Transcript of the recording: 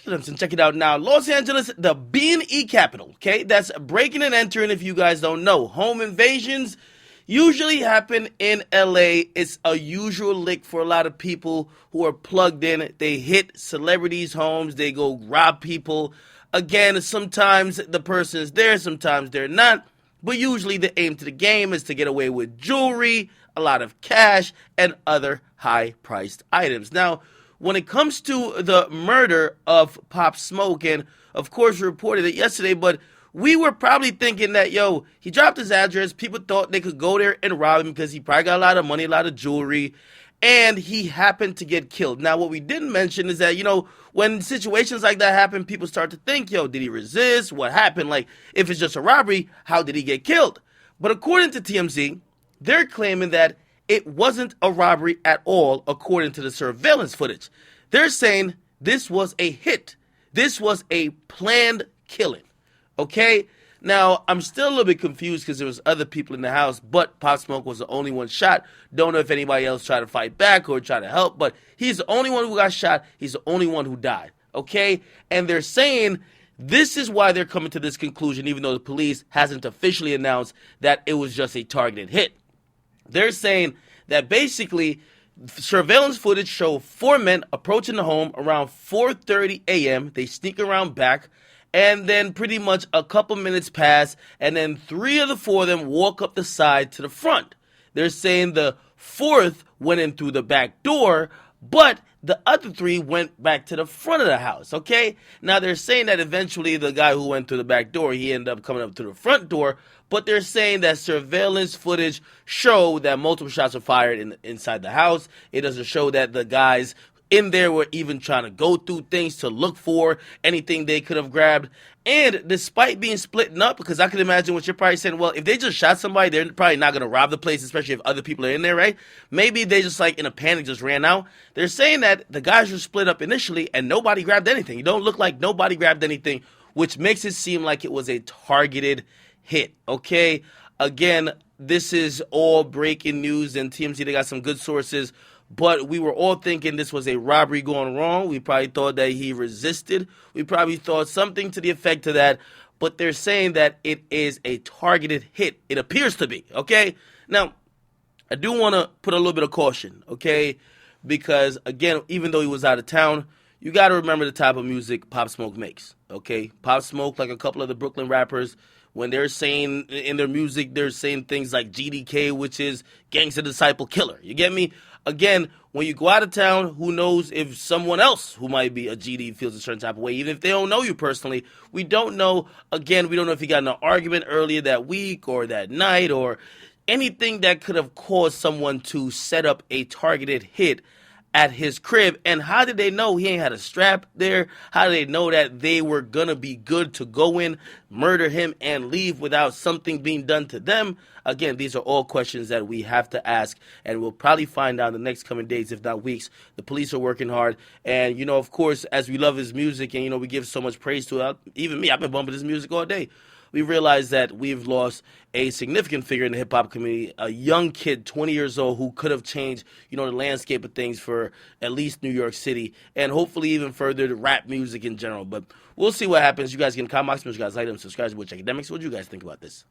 And check it out now. Los Angeles, the B&E capital, okay? That's breaking and entering if you guys don't know. Home invasions usually happen in LA. It's a usual lick for a lot of people who are plugged in. They hit celebrities' homes. They go rob people. Again, sometimes the person is there, sometimes they're not. But usually the aim to the game is to get away with jewelry, a lot of cash, and other high-priced items. Now, when it comes to the murder of Pop Smoke, and of course we reported it yesterday, but we were probably thinking that, yo, he dropped his address, people thought they could go there and rob him because he probably got a lot of money, a lot of jewelry, and he happened to get killed. Now, what we didn't mention is that, when situations like that happen, people start to think, yo, did he resist? What happened? Like, if it's just a robbery, how did he get killed? But according to TMZ, they're claiming that it wasn't a robbery at all, according to the surveillance footage. They're saying this was a hit. This was a planned killing. Okay? Now, I'm still a little bit confused because there was other people in the house, but Pop Smoke was the only one shot. Don't know if anybody else tried to fight back or try to help, but he's the only one who got shot. He's the only one who died. Okay? And they're saying this is why they're coming to this conclusion, even though the police hasn't officially announced that it was just a targeted hit. They're saying that basically surveillance footage show 4 men approaching the home around 4:30 a.m. They sneak around back, and then pretty much a couple minutes pass, and then 3 of the 4 of them walk up the side to the front. They're saying the 4th went in through the back door, but the other 3 went back to the front of the house, okay? Now, they're saying that eventually the guy who went through the back door, he ended up coming up to the front door, but they're saying that surveillance footage show that multiple shots were fired inside the house. It doesn't show that the guys in there were even trying to go through things to look for anything they could have grabbed. And despite being splitting up, because I can imagine what you're probably saying, well, if they just shot somebody, they're probably not going to rob the place, especially if other people are in there, right? Maybe they just, in a panic, just ran out. They're saying that the guys were split up initially and nobody grabbed anything. It don't look like nobody grabbed anything, which makes it seem like it was a targeted hit, okay? Again, this is all breaking news, and TMZ, they got some good sources, but we were all thinking this was a robbery gone wrong. We probably thought that he resisted. We probably thought something to the effect of that, but they're saying that it is a targeted hit. It appears to be, okay? Now, I do want to put a little bit of caution, okay? Because, again, even though he was out of town, you got to remember the type of music Pop Smoke makes, okay? Pop Smoke, like a couple of the Brooklyn rappers, when they're saying in their music, they're saying things like GDK, which is Gangsta Disciple Killer. You get me? Again, when you go out of town, who knows if someone else who might be a GD feels a certain type of way, even if they don't know you personally. We don't know. Again, we don't know if he got in an argument earlier that week or that night or anything that could have caused someone to set up a targeted hit at his crib. And how did they know he ain't had a strap there? How did they know that they were gonna be good to go in, murder him, and leave without something being done to them? Again, these are all questions that we have to ask, and we'll probably find out in the next coming days, if not weeks. The police are working hard, and, of course, as we love his music and, we give so much praise to it, even me, I've been bumping his music all day. We realize that we've lost a significant figure in the hip-hop community, a young kid, 20 years old, who could have changed, the landscape of things for at least New York City, and hopefully even further the rap music in general. But we'll see what happens. You guys can comment, you guys like them, subscribe to Akademiks. What do you guys think about this?